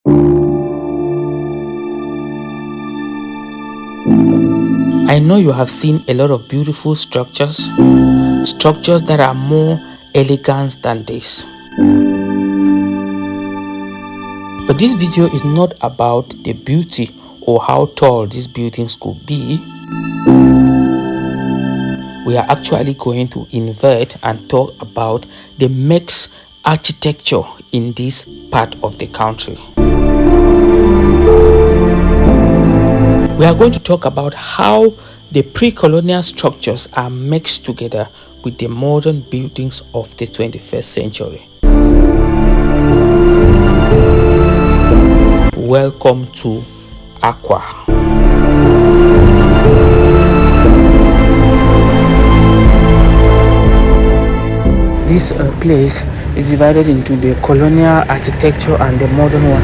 I know you have seen a lot of beautiful structures that are more elegant than this. But this video is not about the beauty or how tall these buildings could be. We are actually going to invert and talk about the mixed architecture in this part of the country. We are going to talk about how the pre-colonial structures are mixed together with the modern buildings of the 21st century. Welcome to Akwa. This place is divided into the colonial architecture and the modern one.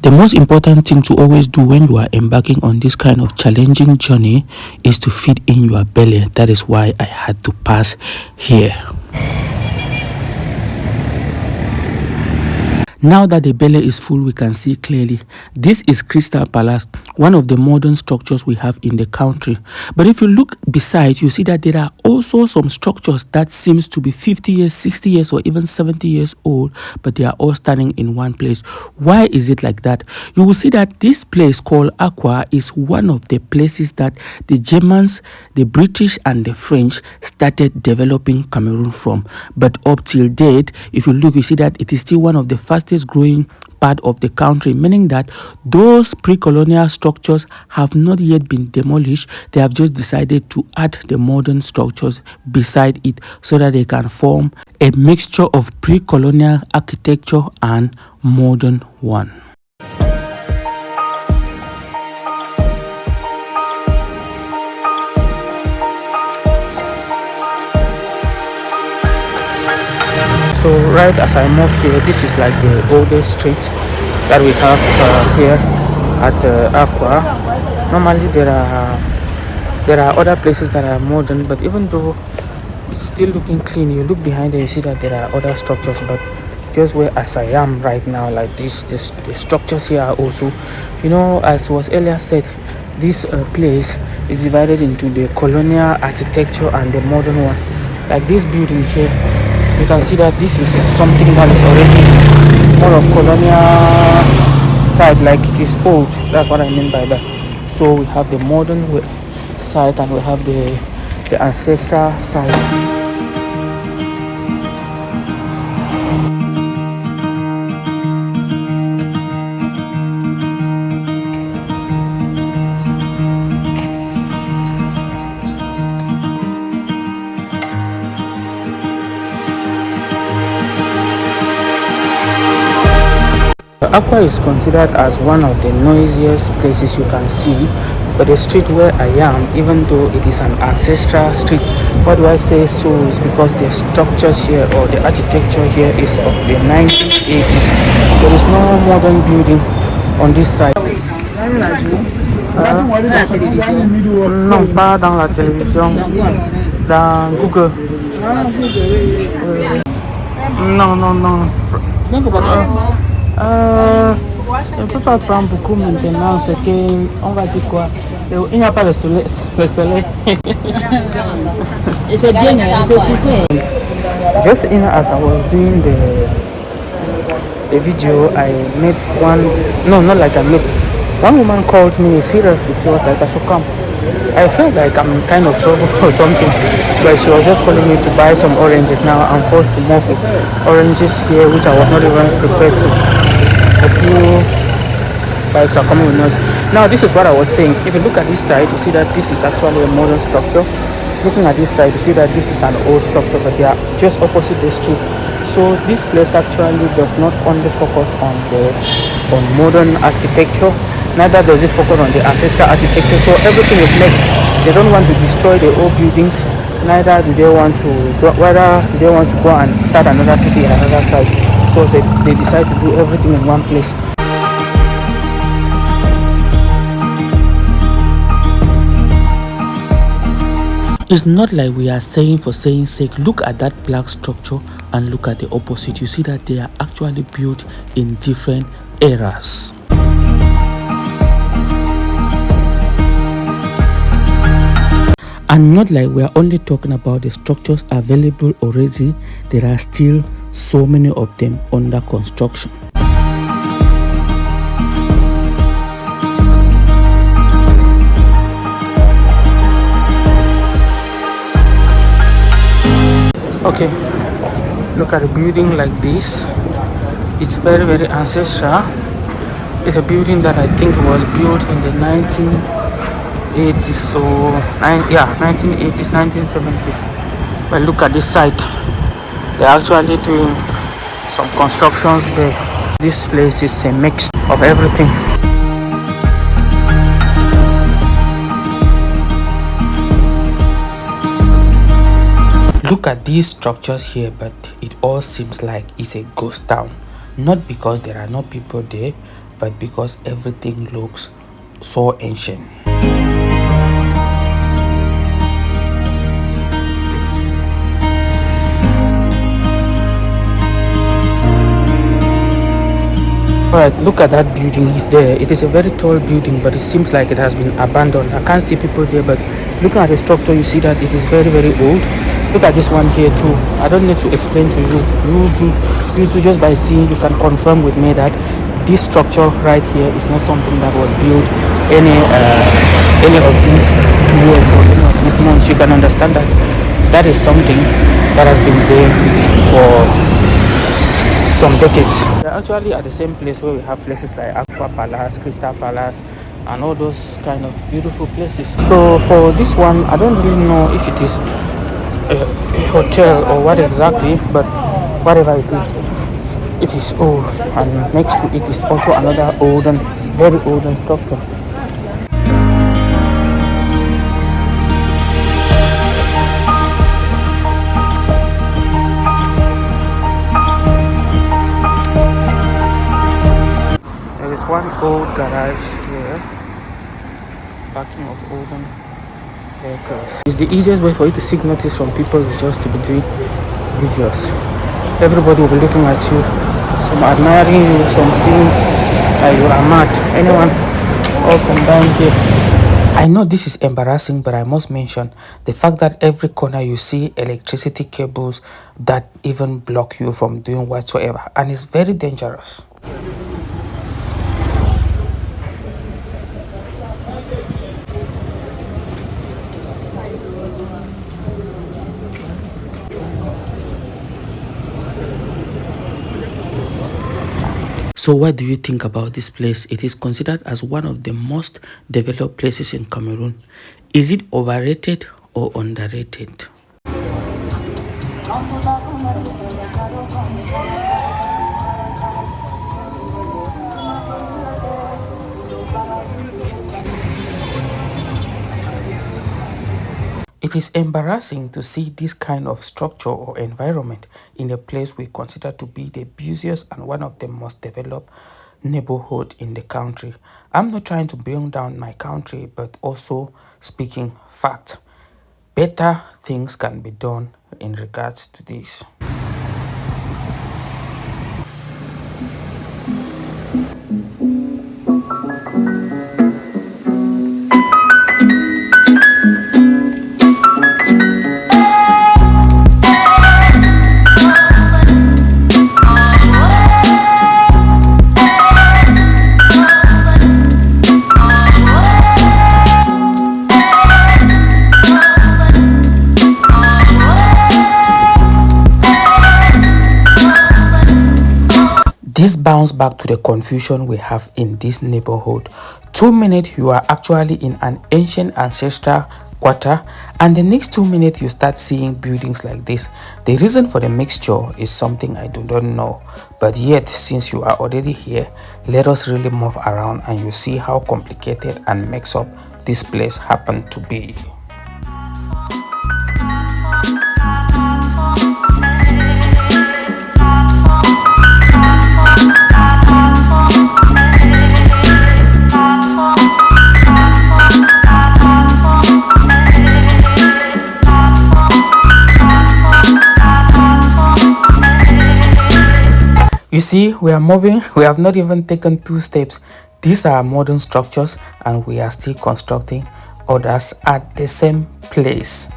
The most important thing to always do when you are embarking on this kind of challenging journey is to feed in your belly. That is why I had to pass here. Now that the belly is full, we can see clearly. This is Crystal Palace, one of the modern structures we have in the country. But if you look beside, you see that there are also some structures that seems to be 50 years, 60 years, or even 70 years old, but they are all standing in one place. Why is it like that? You will see that this place called Akwa is one of the places that the Germans, the British, and the French started developing Cameroon from. But up till date, if you look, you see that it is still one of the fastest growing part of the country, meaning that those pre-colonial structures have not yet been demolished. They have just decided to add the modern structures beside it so that they can form a mixture of pre-colonial architecture and modern one. So right as I move here, this is like the oldest street that we have here at Akwa. Normally there are other places that are modern, but even though it's still looking clean, you look behind there, you see that there are other structures. But just where as I am right now, like the structures here are also, as was earlier said, this place is divided into the colonial architecture and the modern one. Like this building here, you can see that this is something that is already more of colonial type, like it is old. That's what I mean by that. So we have the modern side and we have the ancestral side. Akwa is considered as one of the noisiest places you can see, but the street where I am, even though it is an ancestral street, what do I say so is because the structures here or the architecture here is of the 1980s. There is no modern building on this side. Non, pas dans la télévision, dans Google. Non. Je ne peux pas prendre beaucoup maintenant, c'est que, on va dire quoi, il n'y a pas le soleil. Et c'est bien, c'est super. Just as I was doing the video, I met one woman called me seriously. She was like, I should come. I felt like I'm in kind of trouble or something, but she was just calling me to buy some oranges. Now I'm forced to move with oranges here, which I was not even prepared to. A few bikes are coming with us. Now this is what I was saying. If you look at this side, you see that this is actually a modern structure. Looking at this side, you see that this is an old structure, but they are just opposite the street. So this place actually does not only focus on modern architecture, neither does it focus on the ancestral architecture. So everything is mixed. They don't want to destroy the old buildings, neither do they want to go and start another city in another side. So they decide to do everything in one place. It's not like we are saying for saying sake. Look at that black structure and look at the opposite. You see that they are actually built in different eras. And not like we are only talking about the structures available already, there are still so many of them under construction. Okay, look at a building like this. It's very, very ancestral. It's a building that I think was built in the 1980s or 1980s, 1970s. But look at this site. They're actually doing some constructions there. This place is a mix of everything. Look at these structures here, but it all seems like it's a ghost town. Not because there are no people there, but because everything looks so ancient. Alright, look at that building there. It is a very tall building, but it seems like it has been abandoned. I can't see people there, but looking at the structure, you see that it is very, very old. Look at this one here too. I don't need to explain to you. You just by seeing, you can confirm with me that this structure right here is not something that was built any of these years or any of these months. You can understand that that is something that has been there for some decades. We're actually at the same place where we have places like Akwa Palace, Crystal Palace, and all those kind of beautiful places. So for this one, I don't really know if it is a hotel or what exactly, but whatever it is old, and next to it is also another old and very old structure. There is one old garage here, parking of olden vehicles. It's the easiest way for you to seek notice from people is just to be doing videos. Everybody will be looking at you, some admiring you, some seeing that you are mad. Anyone, all combined here. I know this is embarrassing, but I must mention the fact that every corner you see electricity cables that even block you from doing whatsoever, and it's very dangerous. So what do you think about this place? It is considered as one of the most developed places in Cameroon. Is it overrated or underrated? It is embarrassing to see this kind of structure or environment in a place we consider to be the busiest and one of the most developed neighborhood in the country. I'm not trying to bring down my country, but also speaking fact. Better things can be done in regards to this. This bounce back to the confusion we have in this neighborhood. 2 minutes you are actually in an ancient ancestral quarter, and the next 2 minutes you start seeing buildings like this. The reason for the mixture is something I do not know, but yet since you are already here, let us really move around and you see how complicated and mixed up this place happened to be. You see, we are moving. We have not even taken 2 steps. These are modern structures and we are still constructing others at the same place.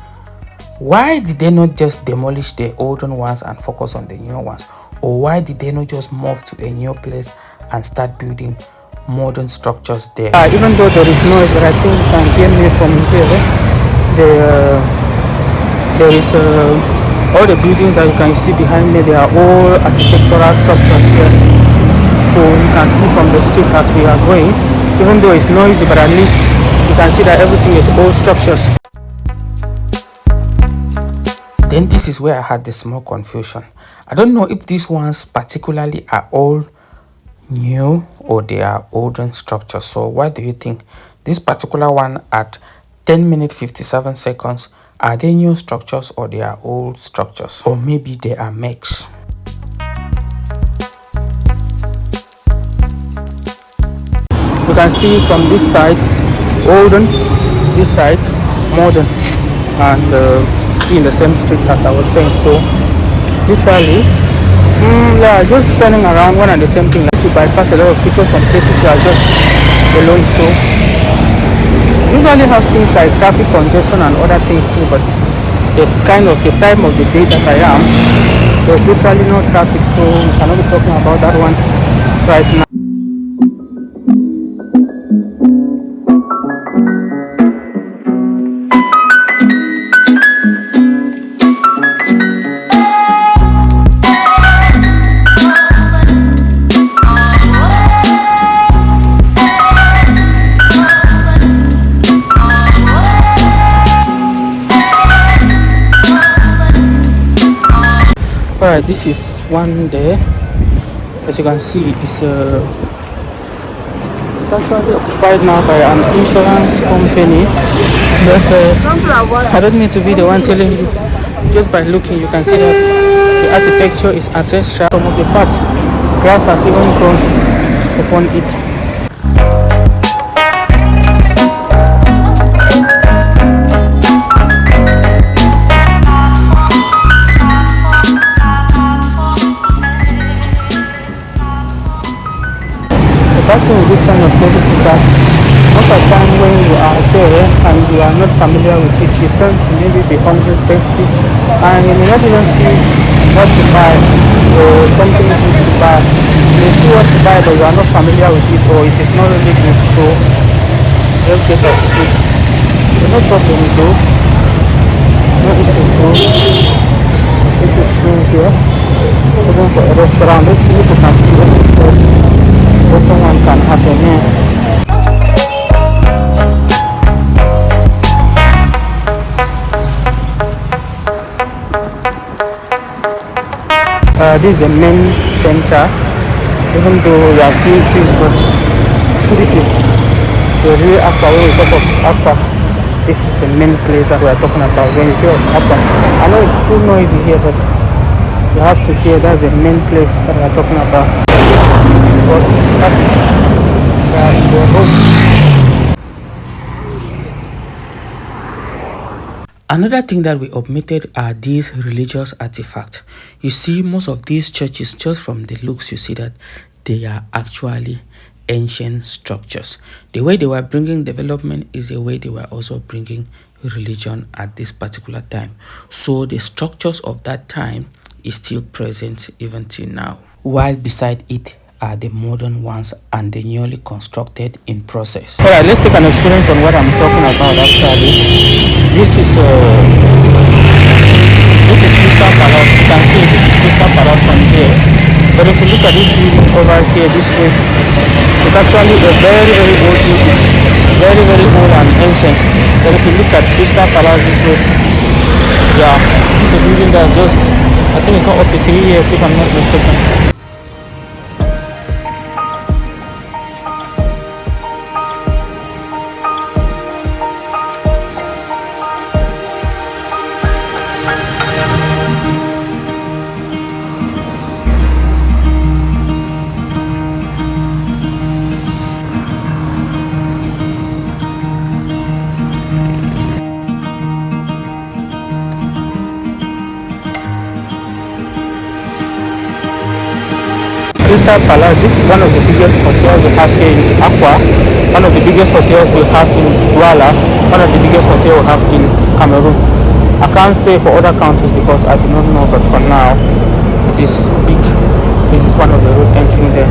Why did they not just demolish the older ones and focus on the newer ones? Or why did they not just move to a new place and start building modern structures there? Even though there is noise, but I think you can hear me from here. There is all the buildings that you can see behind me. They are all architectural structures here. So you can see from the street as we are going, even though it's noisy, but at least you can see that everything is old structures. Then this is where I had the small confusion. I don't know if these ones particularly are all new or they are older structures. So what do you think? This particular one at 10 minutes 57 seconds, are they new structures or they are old structures? Or maybe they are mixed. You can see from this side olden, this side modern, and still in the same street as I was saying. So literally yeah, just turning around one and the same thing. Like you bypass a lot of people, some places you are just alone. So usually have things like traffic congestion and other things too, but the time of the day that I am, there's literally no traffic, so we cannot be talking about that one right now. Alright, this is one there. As you can see, it's actually occupied now by an insurance company. But I don't need to be the one telling you. Just by looking, you can see that the architecture is ancestral. Some of the parts, grass has even grown upon it. The bad thing with this kind of places is that most of the time when you are there and you are not familiar with it, you tend to maybe be hungry, thirsty, and you may not even see what to buy or something good to buy. You may see what to buy, but you are not familiar with it, or it is not really good, so just get as it is. There's no problem though. No issue though. This is room here. Even for a restaurant. Let's see if we can see what it is. Or someone can have a meal. This is the main center, even though we are seeing trees, but this is the real Akwa. When we talk of Akwa, this is the main place that we are talking about. When you hear of Akwa, I know it's too noisy here, but you have to hear that's the main place that we are talking about. Another thing that we omitted are these religious artifacts. You see, most of these churches, just from the looks, you see that they are actually ancient structures. The way they were bringing development is the way they were also bringing religion at this particular time. So the structures of that time is still present even till now. While beside it are the modern ones and the newly constructed in process. Alright, let's take an experience on what I'm talking about actually. This is Crystal Palace. You can see this is Crystal Palace from here. But if you look at this building over here, this way, it's actually a very old building. Very old and ancient. But if you look at Crystal Palace this way, yeah, it's a building that just, I think it's not up to 3 years if I'm not mistaken. Crystal Palace. This is one of the biggest hotels we have here in Akwa, one of the biggest hotels we have in Douala, one of the biggest hotels we have in Cameroon. I can't say for other countries because I do not know, but for now it is big. This is one of the road entering there.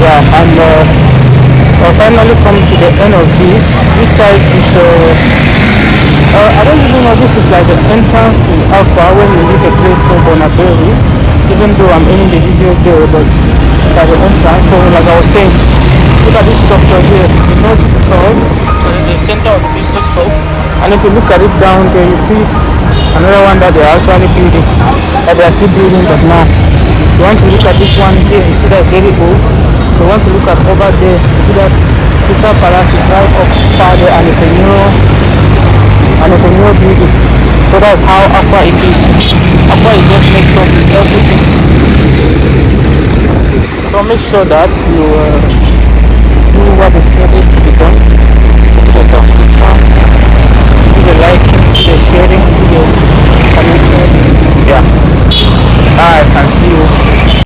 Yeah, and we'll finally come to the end of this. This side is I don't even know, this is like the entrance to Akwa when you leave a place called Bonaberi, even though I'm ending the video there, but it's like the entrance. So like I was saying, look at this structure here. It's not tall, but it's the center of the business hub. And if you look at it down there, you see another one that they're actually building, that they are still building, but now you want to look at this one here, you see that's very old. You want to look at over there, you see that Crystal Palace is right up far there, and it's a new building. So that's how Akwa it is. Akwa is just mixed up with everything. So make sure that you do what is needed